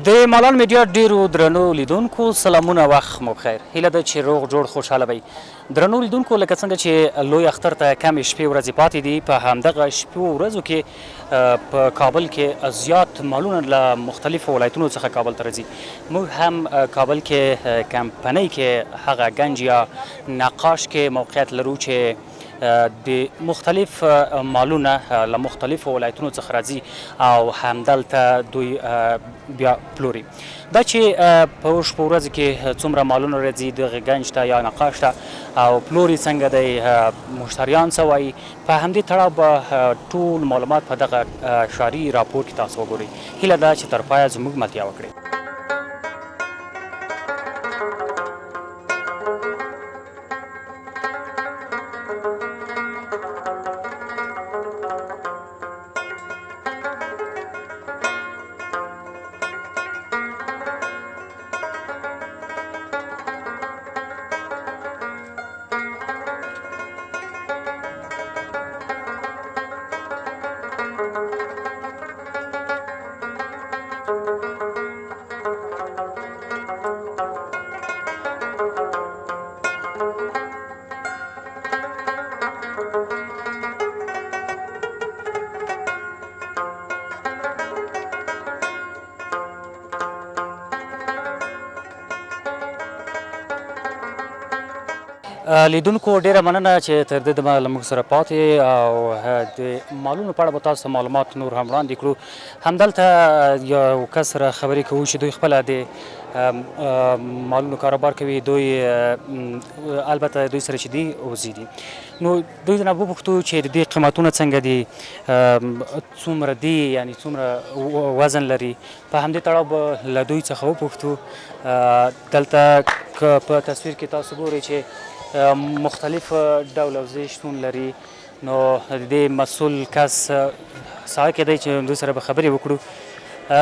د مالان میډیا ډیرو درنو لیدونکو سلامونه وخت مو بخیر هیله ده چې روغ جوړ خوشحاله وئ درنو لیدونکو لکه څنګه چې لوی اختر ته کمې شپې ورځې پاتې دي په همدغه شپو ورځو کې په کابل کې زیات مالونه له مختلفو ولایتونو څخه کابل ته راځي موږ هم کابل کې کمپنۍ کې هغه ګنج یا نقاش کې موقعیت لرو چې د مختلف مالونه له مختلفو ولایتونو څخه راځي او همدلته دوی بیا پلوري دا چې په شپو ورځو کې څومره مالونه راځي دغه ګنج ته یا نقاش ته او پلوري څنګه دی مشتریان څه وایي په همدې تړاو به ټول معلومات په دغه شعري راپور کې تاسو وګورئ هیله ده چې تر پایه زموږ ملتیا وکړئ لیدونکو ډیره مننه چې تر دې دمه له موږ سره پاتې او د مالونو په اړه به تاسو ته معلومات نور هم وړاندې کړو همدلته یو کس سره خبرې کوو چې دوی خپله د مالونو کاروبار کوي دوی البته دوی سره چې دي اوزي دي نو دوی نه وپوښتو چې د دې قیمتونه څنګه دي څومره دي یعنې څومره وزن لري په همدې تړاو به له دوی څخه وپوښتو دلته که په تصویر کې تاسو ګورئ چې مختلف ډول اوزې شتون لري نو د دې مسؤل کس سهار کېدی چې دوی سره به خبرې وکړو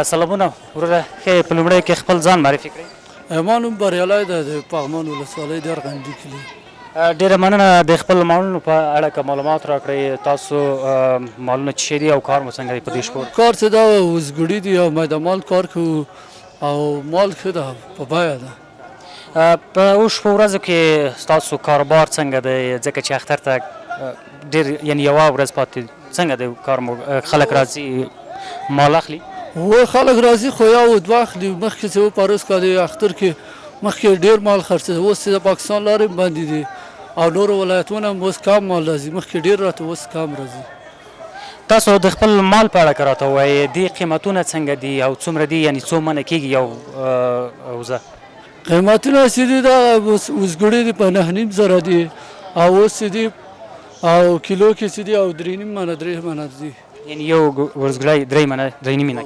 سلامونه وروره ښه په لومړی کې خپل ځان معرفي کړئ ما نوم بریالی ده د پغمان ولسوالۍ د ارغندې کلي ډېره مننه د خپل مالونو په اړه که معلومات راکړئ تاسو مالونه څه شی دي او کار مو څنګه دی په دې شپو کار څه ده وزګړي دي او میدمال کار کوو او مال ښه ده په بیه ده په اوس شپو ورځو کې ستاسو کاروبار څنګه دی ځکه چې اختر ته ډېر یعنې یوه ورځ پاتې څنګه دی کار مو خلک راځي مال اخلي و خلک راځي خو یو دوه اخلي مخکې چې وپاروس کال اختر کې مخکې ډېر مال خرڅېده اوس چې د پاکستان لارې باندې دي او نورو ولایتونو هم اوس کم مال راځي مخکې ډېر راته اوس کم راځي تاسو د خپل مال په اړه که راته ووایئ دې قیمتونه څنګه دي او څومره دي یعنې څو منه کېږي یو اوزه قیمتونه چې دي دا وزګړي دي په 9.5 زره دي او اوس چې دي او کیلو کې چې دي او 3.5 منه 3 منه دي یعنې یو وزګړی 3 منه 3.5 منه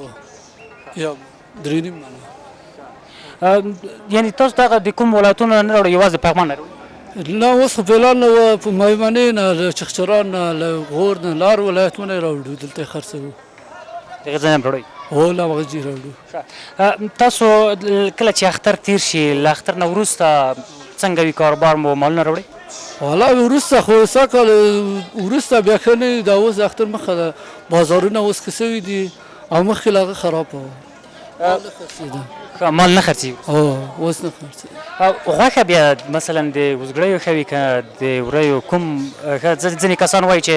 یا 3.5 منه یعنې تاسو دغه د کوم ولایتونو نه راوړئ یوازې پغمان نه راوړئ نه اوس خو فعلا نه په میمنې نه له چخچران نه له غور نه لار ولایتونه یې راوړو دلته یې خرڅوو دغه ځای هم راوړئ هو لا مغزي راوړو تاسو کله چې اختر تیر شي له اختر نه وروسته څنګه وي کاروبار مو مالونه راوړئ والله وروسته خو څه کال وروسته بیا ښه نه دا اوس اختر مخه ده بازارونه اوس ښه سوي دي او مخکې له هغه خراب وو مال نه خرڅېږي اوس نه خرڅېږي غوښه بیا مثلا د وزګړیو ښه وي که د وریو کوم ځینې کسان وایي چې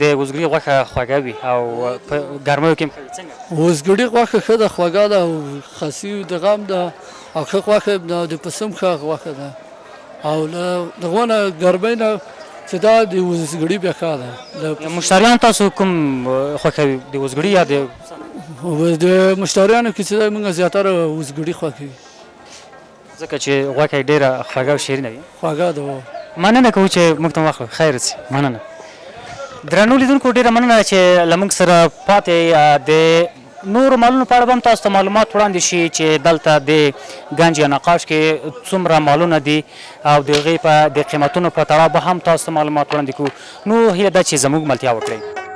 د وزګړي غوښه خوږه وي او په ګرمیو کې هم ښه وي څنګه وزګړي غوښه ښه ده خوږه ده او خسي دغه هم ده او ښه غوښه د پسه هم ښه غوښه ده او له دغه نه ګرمۍ نه چې دا د وزګړي بیا ښه ده مشتریان تاسو کوم خوښوي د وزګړي یا د د مشتریانو کې چې دا موږ زیاتره وزګړي خوښوي ځکه چې غوښه یې ډېره خوږه او شیرینه وي خوږه ده مننه کوو چې موږ ته وخت خیر سي مننه درنو لیدونکو ډېره مننه چې له موږ سره پاتې د نورو مالونو په اړه به هم تاسو ته معلومات وړاندې شي چې دلته د ګنج یا نقاش کې څومره مالونه دي او د هغې په د قیمتونو په تړاو به هم تاسو ته معلومات وړاندې کړو نو هیله ده چې زموږ ملتیا وکړئ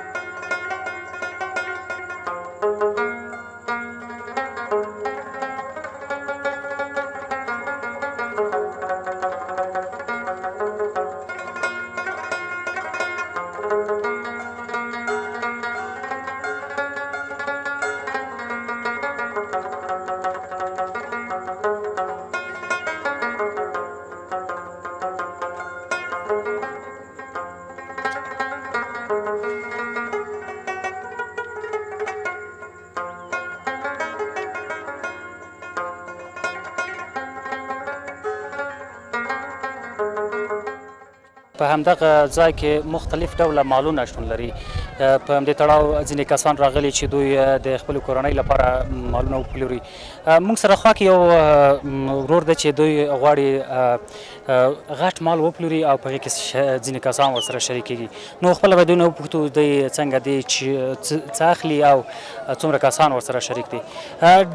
په همدغه ځای کې مختلف ډوله مالونه شتون لري. په همدې تړاو ځینې کسان راغلي چې دوی د خپلې کورنۍ لپاره مالونه وپلوري. موږ سره خوا کې یو ورور دی چې دوی غواړي غټ مال وپلوري او په هغې کې ځینې کسان ورسره شریک کېږي. نو خپله به دوی نه وپوښتو دوی څنګه دی چې څه اخلي او څومره کسان ورسره شریک دي.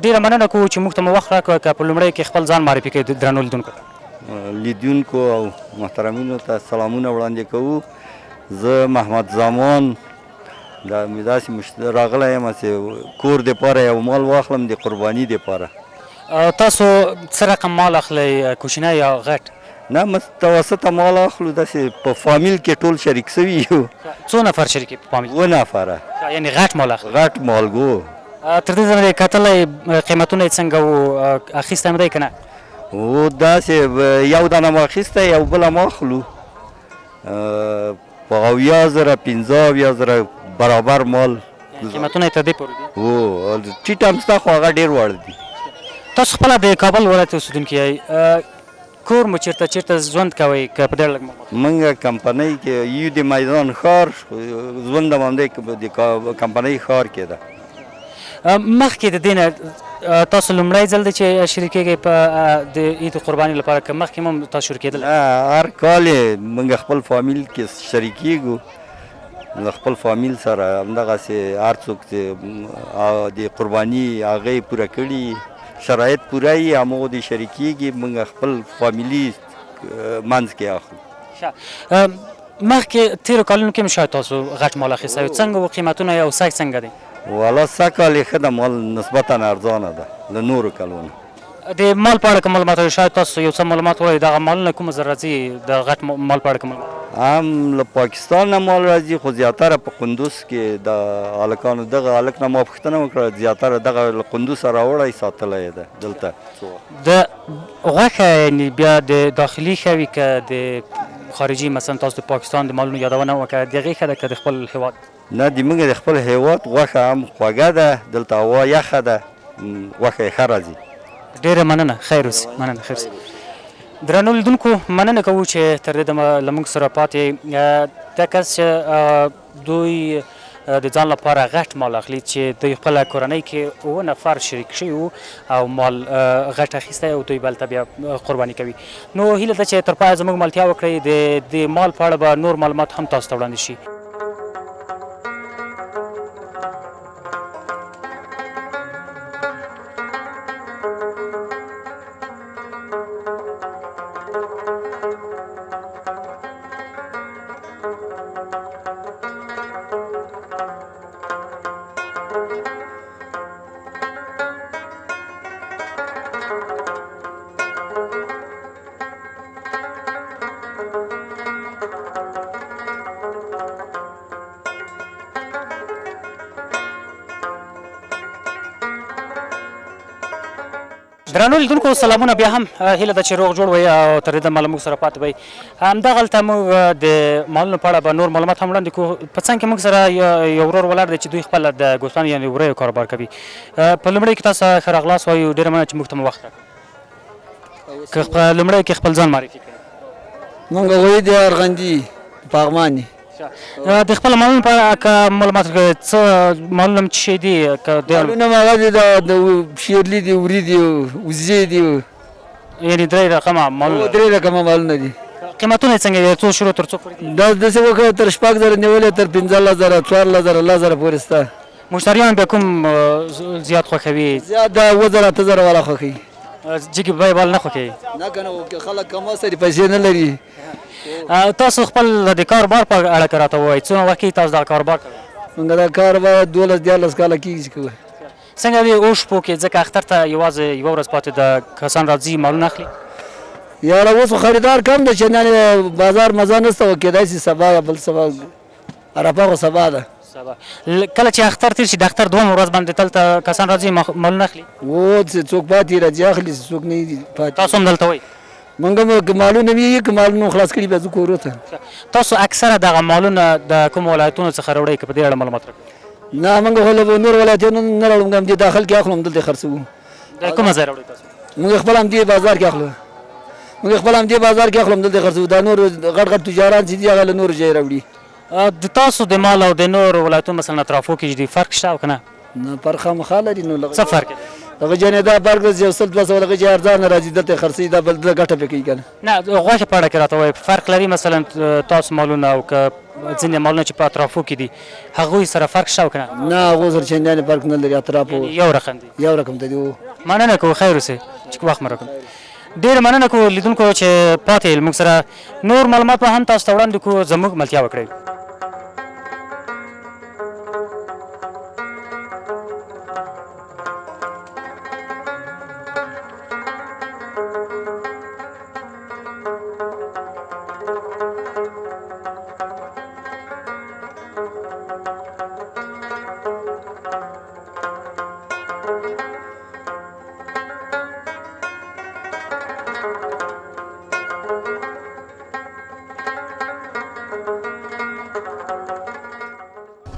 ډېره مننه کوو چې موږ ته مو وخت راکړ که په لومړی کې خپل ځان معرفي کړئ درنو لیدونکو او محترمینو ته سلامونه وړاندې کوو. زه محمد زمان دا مې داسې راغلی یم چې کور دپاره یو مال واخلم د قرباني دپاره. تاسو څه رقم مال اخلئ، کوچنی یا غټ؟ نه متوسطه مال اخلو، داسې په فامیل کې ټول شریک سوي یو. څو نفر شریک په فامیل؟ 2 نفره. یعنې غټ مال اخلئ؟ غټ مالګو. تر دې ځایه کتلی قیمتونه یې څنګه وو، اخیستی مو دی که نه؟ و داسې یو دانه مو اخیستی، یو بله مو اخلو په 70,000 15,000 برابر مال. قیمتونه یې تر دې پورې دي؟ هو ټیټ هم شته خو هغه ډېر وړ دي. تاسو خپله د کابل ولایت اوسېدونکي یئ، کور مو چېرته ژوند کوئ که په ډېر لږ معلومات؟ موږ کمپنۍ کې یو د میدان ښار، ژوند هم همدې د کمپنۍ ښار کې ده. مخکې د دې نه تاسو لومړی ځل دی چې شریکېږئ په د عید قرباني لپاره که مخکې هم تاسو شروع کېدلی؟ هر کال یې موږ خپل فامیل کې شریکېږو، له خپل فامیل سره همدغسې هر څوک چې د قرباني هغه یې پوره کړي، شرایط پوره یي، هماغو دې شریکېږي، موږ خپل فامیلي منځ کې اخلو. مخکې تېرو کلونو کې هم شاید تاسو غټ مال اخیستی، څنګه و قیمتونه یې او سږ څنګه دی؟ والا سږ کال یې ښه ده، مال نسبتا ارزانه ده له نورو کلونو. د مال په اړه که معلومات وایي، شاید تاسو یو څه معلومات وایي، دغه مالونه کومه ځای راځي د غټ مال په اړه که معلومات؟ هم له پاکستان نه مال راځي، خو زیاتره په قندوز کې د هلکانو دغه هلک نه ما پوښتنه وکړه، زیاتره دغه له قندوزه راوړی ساتلی یې ده دلته. د غوښه یعنې بیا د داخلي ښه وي که د خارجي، مثلا تاسو د پاکستان د مالونو یادونه وکړه، د هغې ښه ده که د خپل هېواد؟ نه د موږ د خپل هېواد غوښه هم خوږه ده، دلته هوا یخه ده، غوښه یې ښه راځي. ډېره مننه، خیر اوسې. مننه، خیر اوسې. درنو لیدونکو مننه کوو چې تر دې دمه له موږ سره پاتې. دا کس چې دوی د ځان لپاره غټ مال اخلي، چې دوی خپله کورنۍ کې 7 نفر شریک شوي وو او مال غټ اخیستی او دوی بل ته بیا قرباني کوي. نو هیله ده چې تر پایه زموږ ملتیا وکړئ، د دې مال په اړه به نور معلومات هم تاسو ته وړاندې شي. درنو لیدونکو سلامونه، بیا هم هیله ده چې روغ جوړ وئ او تر دې دمه له موږ سره پاتې وئ. همدغلته موږ د مالونو په اړه به نور معلومات هم وړاندې کوو. په څنګ کې موږ سره یو ورور ولاړ دی چې دوی خپله د ګوسفند یعنې وریو کاروبار کوي. په لومړي کې تاسو ښه راغلاست وایو، ډېره مننه چې موږ ته مو وخت راکړ. که په لومړی کې خپل ځان معرفي کړئ. موږ وحید ارغندي پغماني. د خپل مالونو په اړه که معلومات راکړئ، څه مالونه چې شی دي؟ مالونه هغه دي د شیرلي دي، وري دي، وزې دي، یعنې 3 رقمه مالونه؟ 3 رقمه مالونه دي. قیمتونه یې څنګه دي؟ څو شروع تر څو پورې دي؟ دا داسې وکړه تر 6,000 نیولې تر 15,000 14,000 10,000 پورې شته. مشتریان بیا کوم زیات خوښوي؟ زیات د 7,000 8,000 والا خوښوي. جګې بیې بال نه خوښوي؟ نه که نه، خلک کم سري پیسې نه لري. تاسو خپل د کاروبار په اړه که راته ووایئ، څومره وخت کېږي تاسو دغه کاروبار کوئ؟ موږ دا کاروبار 12-14 کاله کېږي چې کوو. څنګه دی اوښ شپو کې، ځکه اختر ته یوازې یوه ورځ پاتې ده، کسان راځي مالونه اخلي؟ یاره اوس خریدار کم ده، چې بازار مزه نشته، و کېدای شي سبا یا بل سبا، عرفه خو سبا ده. کله چې اختر تېر شي د اختر 2مه ورځ باندې دلته کسان راځي مالونه اخلي؟ و څوک پاتې راځي اخلي، څوک نه پاتې. تاسو هم دلته وئ؟ موږ هم که مالونه وي، که مالونه خلاص کړي بیا ځو کورو ته. تاسو اکثره دغه مالونه د کومو ولایتونو څخه راوړئ، که په دې اړه معلومات راکړئ؟ نه موږ خو له نور ولایتونو نه راوړو، موږ همدې داخل کې اخلو، همدلته خرڅوو. د کومه ځای راوړئ تاسو؟ موږ خپل همدې بازار کې اخلو. موږ خپل هم دې بازار کې اخلم دلته خرڅو دا نور غټ غټ تجاران چې دي هغه له نور ځای راوړي د تاسو د مال او د نور ولایتونو مثلا اطرافو کې د فرق شته او که نه نه فرق خامخا لري نو څه فرق دی هغه جنې دا فرق دی یو سل 200 هغه چې ارزانه راځي دلته خرڅي دا بل ګټه پکې کوي که نه نه غوښې په اړه کې راته وایي فرق لري مثلا تاسو مالونه او که ځینې مالونه چې په اطرافو کې دي هغوی سره فرق شته او که نه نه هغو سره چندانې فرق نه لري اطرافو یو رقم دي یو رقم ته دي مننه کوو خیر اوسئ چې وخت مو راکړ ډېره مننه کوو لیدونکو چې پاتې موږ سره نور معلومات به هم تاسو ته وړاندې کوو زموږ ملتیا وکړئ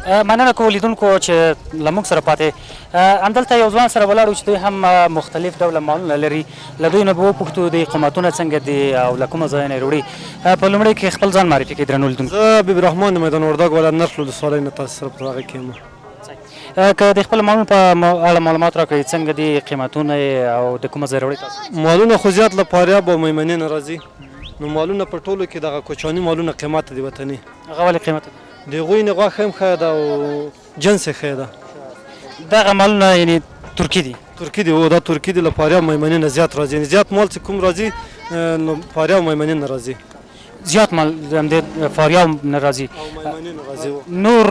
مننه کوو لیدونکو چې له موږ سره پاتې همدلته یو ځوان سره ولاړ و چې دوی هم مختلف ډوله مالونه لري له دوی نه به وپوښتو دوی قیمتونه څنګه دي او له کومه ځایه نه یې وړي په لومړي کې خپل ځان معرفي کړئ درنو لیدونکو زه حبیب رحمان د میدان وردګ ولایت نرخ ولسوالۍ نه تاسو سره په هغه کې یم که د خپل مالونو په اړه معلومات راکړئ څنګه دي قیمتونه او د کومه ځای راوړئ تاسو مالونه خو زیات له فاریاب او میمنې نه راځي نو مالونه په ټولو کې دغه کوچاني مالونه قیمت دي وطني هغه ولې قیمت د هغوی نه غوښه هم ښه ده او جنس یې ښه ده دغه مالونه یعنې ترکي دي ترکي دي او دا ترکي دي له فاریاب میمنې نه زیات راځي یعنې زیات مال چې کوم راځي نو فاریاب میمنې نه راځي زیات مال د فاریاب نه راځي میمنې نه راځي نور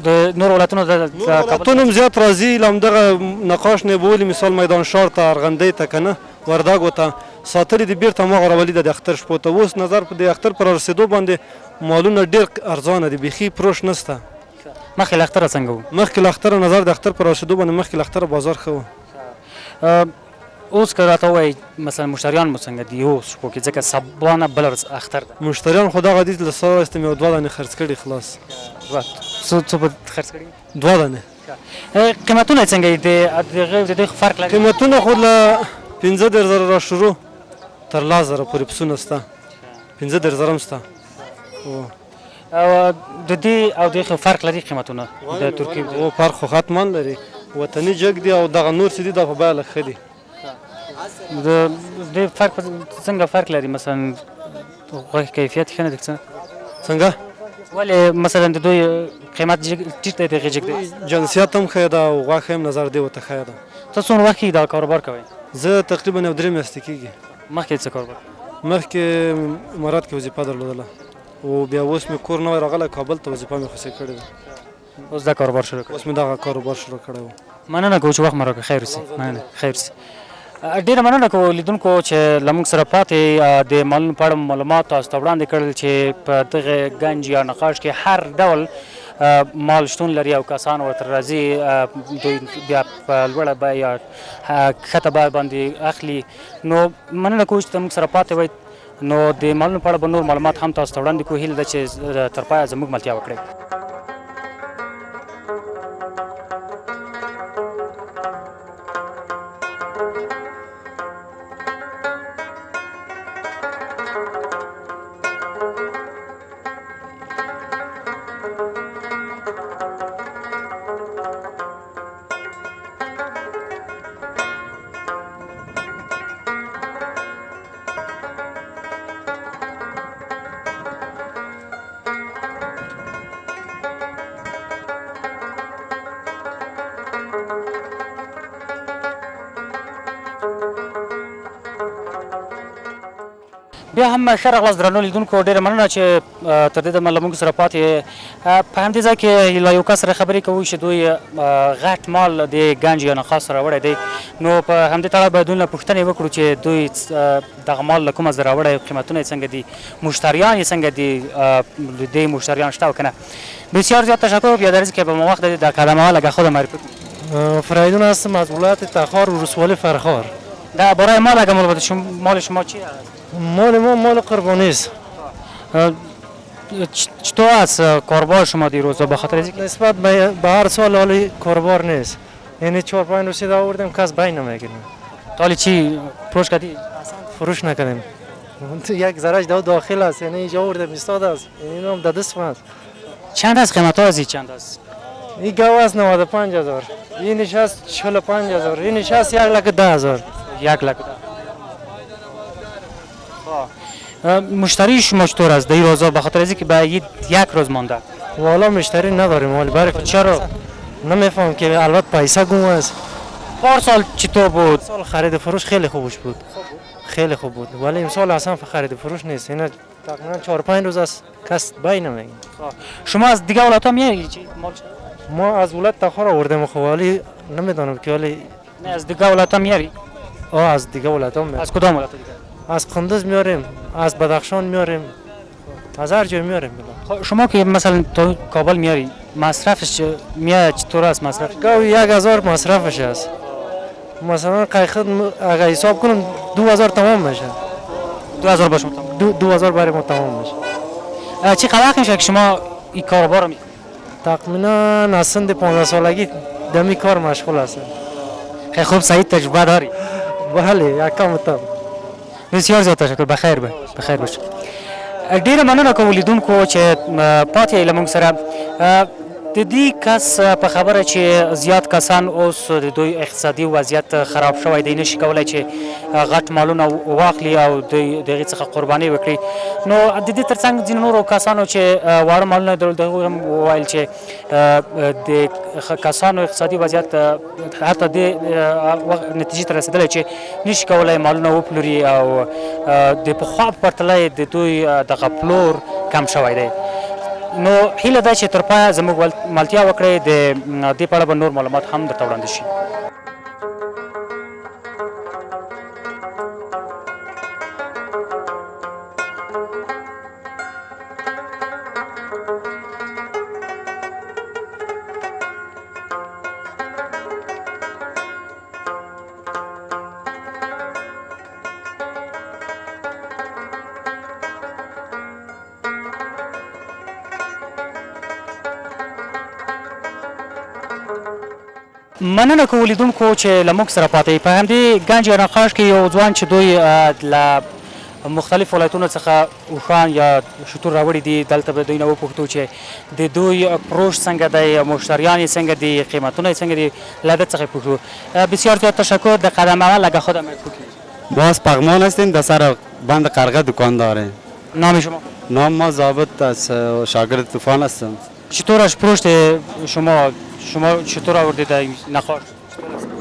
د نور ولایتونو د ولایتونو هم زیات راځي له همدغه نقاش نه بولي مثال میدان ښار ته ارغندۍ ته که نه وردګو ته ساتلې دي بیرته هماغه راولي ده د اختر شپو ته اوس نظر په د اختر پر رسېدو باندې مالونه ډېر ارزانه دي بیخي پروش نشته مخکې له اختره څنګه وو مخکې له اختره نظر د اختر پر رسېدو باندې مخکې له اختره بازار ښه و اوس که راته ووایي مثلا مشتریان مو څنګه دي اوس شپو کې ځکه سبا نه بله ورځ اختر ده مشتریان خو دغه دي له سره استم یو 2 دانې خرڅ کړي خلاص څو په خرڅ کړي 2 دانې قیمتونه څنګه دي د دې فرق لري قیمتونه خو له 15000 را شروع تر 10000 پورې پسونه شته 15000 هم شته او د دې او د فرق لري قیمتونه د ترکیې او فرق خو حتما لري وطني جګ دي او دغه نور چې دي دا په بیه لږ ښه دي د دې فرق څنګه فرق لري مثلا غوښې کیفیت ښه نه دی څنګه ولې مثلا د دوی قیمت ټیټ دی د هغې جګ دی جنسیت هم ښه ده او غوښه هم نظر دی ورته ښه ده ته څومره وخت کې دا کاروبار کوئ زه تقریبا یو 3 میاشتې کېږي مخکې څه کاروبار مخکې امارات کې وظیفه درلودله او بیا اوس مې کور نوی راغلی کابل ته وظیفه مې خوشې کړې ده اوس دا کاروبار شروع کړی اوس مې دغه کاروبار شروع کړی و مننه کوو چې وخت مو راکړ خیر اوسئ مننه خیر اوسئ ډېره مننه کوو لیدونکو چې له موږ سره پاتې د مالونو په اړه معلومات تاسو ته وړاندې کړل چې په دغه ګنج یا نقاش کې هر ډول مال شتون لري او کسان ورته راځي دوی بیا په لوړه بیه یا ښکته بیه باندې اخلي نو مننه کوو چې موږ سره پاتې وئ نو د مالونو په اړه به نور معلومات هم تاسو ته وړاندې کوو هیله ده چې تر پایه زموږ ملتیا وکړئ بیا هم ښه راغلاست درنو لیدونکو ډېره مننه چې تر دې دمه له موږ سره پاتې په همدې ځای کې له یو کس سره خبرې کوو چې دوی غټ مال د ګنج یا نقاش سره راوړی دی نو په همدې تړاو باید دوی نه پوښتنې وکړو چې دوی دغه مال له کومه ځای راوړی قیمتونه یې څنګه دي مشتریان یې څنګه دي د دې مشتریان شته او که نه بسیار زیاد تشکر بیادرزی که به ما وقت دادید در کلمه اول اگر خودم معرفی کنید فریدون هستم از ولایت تخار و ولسوالی فرخار در برای مال اگر مال شما چیه؟ مال ما مال قربانی است چطور است کاربار شما دیروز به خاطر اینکه نسبت به هر سال حالی کاربار نیست یعنی 4-5 روز آوردیم کس بین نمیگیره حالی چی پروش کردی؟ فروش نکردیم. یک زرش داخل است، یعنی اینجا آوردیم ایستاده است، این هم در دست است. چند از قیمت ها از چند است؟ این گاو است 95,000، این نشست 45,000، این نشست 1,10,000. 1,00,000. مشتری شما چطور است در این روزا به خاطر از اینکه به یک روز مانده؟ والا مشتری نداریم ولی برای چرا؟ نمیفهم که البته پیسه گم است. پارسال چطور بود؟ سال خرید فروش خیلی خوبش بود، خیلی خوب بود، ولی امسال اصلا خرید فروش نیست. اینا تقریبا 4-5 روز است کس بای نمیگه. شما از دیگه ولایت ها میاری؟ ما از ولایت تخار آوردیم خب، ولی نمیدونم که ولی نه از دیگه ولایت ها میاری؟ از دیگه ولایت ها میاریم. از کدام ولایت دیگه؟ از قندوز میاریم، از بدخشان میاریم، از هر جای میاریم. شما که مثلا تو کابل میاری مصرفش میاد چطور است مصرف؟ گاو 1,000 مصرفش است. مثلا قیخت اگر حساب کنم 2,000 تمام میشه. 2000 باشه تمام. 2,000 برای ما تمام میشه. چه وقت میشه که شما این کاروبار رو میکنید؟ تقریبا از سن 15 سالگی دمی کار مشغول هستم. خیلی خوب سعید تجربه داری؟ بله یکم تا. بسیار زیاد تشکر بخیر باشه. ډیره مننه کوم لیدونکو چې پاتې له موږ سره د دې کس په خبره چې زیات کسان اوس د دوی اقتصادي وضعیت خراب شوی دی نشي کولی چې غټ مالونه واخلي او د هغې څخه قرباني وکړي نو د دې ترڅنګ ځینو نورو کسانو چې واړه مالونه درلود د هغوی هم وویل چې د کسانو اقتصادي وضعیت حتی دې نتیجې ته رسېدلی چې نشي کولی مالونه وپلوري او د پخوا په پرتله د دوی دغه پلور کم شوی دی نو هیله ده چې تر پایه زموږ ملتیا وکړئ د دې په اړه به نور معلومات هم درته وړاندې شي. مننه کوم لیدونکو چې له موږ سره پاتې په همدې ګنج نقاش کې یو ځوان چې دوی له مختلف ولایتونو څخه اوښان یا شتور راوړي دي دلته به دوی نه وپوښتو چې د دوی پروش څنګه دی مشتریان یې څنګه دي قیمتونه یې څنګه دي له ده څخه پوښتو. بسیار زیاد تشکر. در قدم اول اگه خودم ما از پغمان هستیم در سر بند قرغه دکان داریم. نام شما؟ نام ما ضابط از شاگرد طوفان هستم. چطورش پروشت شما چطور آوردید در نقاش؟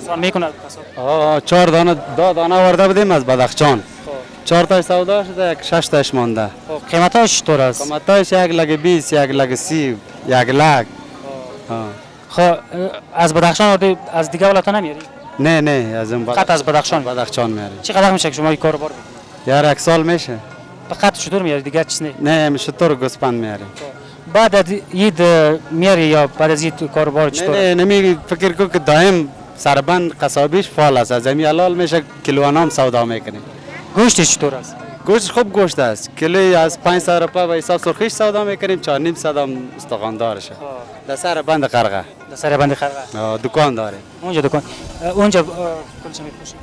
سوال میکنه کسا؟ 4 دانه 2 دانه آورده بودیم از بدخشان. 4 تاش سودا شده 6 تاش مانده. قیمتاش چطور است؟ قیمتاش 1,20,000 1,30,000 1,00,000. خب از بدخشان آورده از دیگه ولایت نمیاری؟ نه از اون فقط از بدخشان میاری. چقدر میشه که شما این کاروبار بکنید؟ 1 سال میشه. فقط شطور میاری دیگه چیز نه؟ نه شطور گوسپند میاری. بعد از عید میاری یا بعد از عید کاروبار چطور؟ نه نمی فکر کو که دائم سربند قصابیش فعال است. از همین حلال میشه کیلوانام سودا میکنیم. گوشتش چطور است؟ گوشت خوب گوشت است. کیلویی از 500 روپیه به حساب سرخیش سودا میکنیم 4.5 صد استخوان‌دارشه. در سر بند قرغه. در سر بند قرغه. دکان داریم. اونجا دکان. اونجا کلش میفروشه.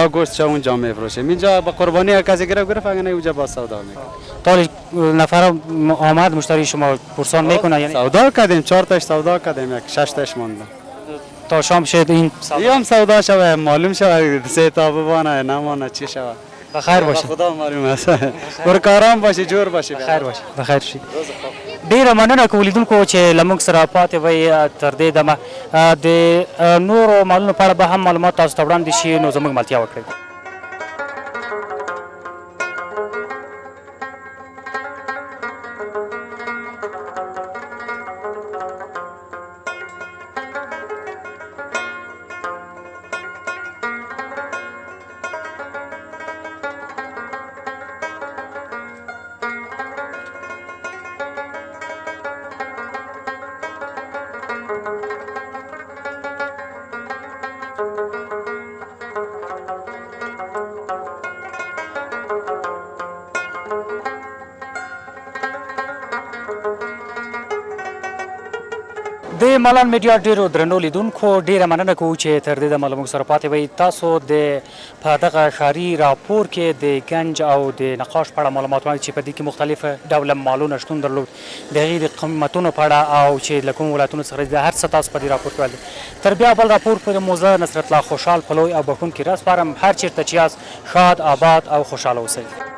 گوشت اونجا میفروشیم. اینجا با قربانی کسی گرفت اگه نه اونجا با سودا میکنیم. تا نفر آمد مشتری شما پرسان میکنه یعنی سودا کردیم 4 تاش سودا کردیم 6 تاش مونده. تا شام شد این سودا شوه معلوم شوه 3 تا بوانه نمونه چی شوه. بخیر باشه. خدا معلوم است. ورکارام باشه جور باشه. بخیر باشه. بخیر شي. ډیره مننه کوم لیدونکو چې له موږ سره پاتې وئ تر دې دمه د نورو مالونو په اړه به هم معلومات تاسو ته وړاندې شي نو زموږ ملتیا وکړئ. د مالان میډیا ډیرو درنو لیدونکو ډیره مننه کوو چې تر دې دمه له موږ سره پاتې وئ. تاسو د په دغه ښاري راپور کې د ګنج او د نقاش په اړه معلومات وړاندې چې په دې کې مختلف ډوله مالونه شتون درلود، د هغې د قیمتونو په اړه او چې له کومو ولایتونو څخه د هر څه تاسو په دې راپور کې ویل. تر بیا بل راپور پورې مو زه نصرت الله خوشحال پلوی او بښونکي راسپارم. هر چېرته چې یاست ښاد، آباد او خوشحاله اوسئ.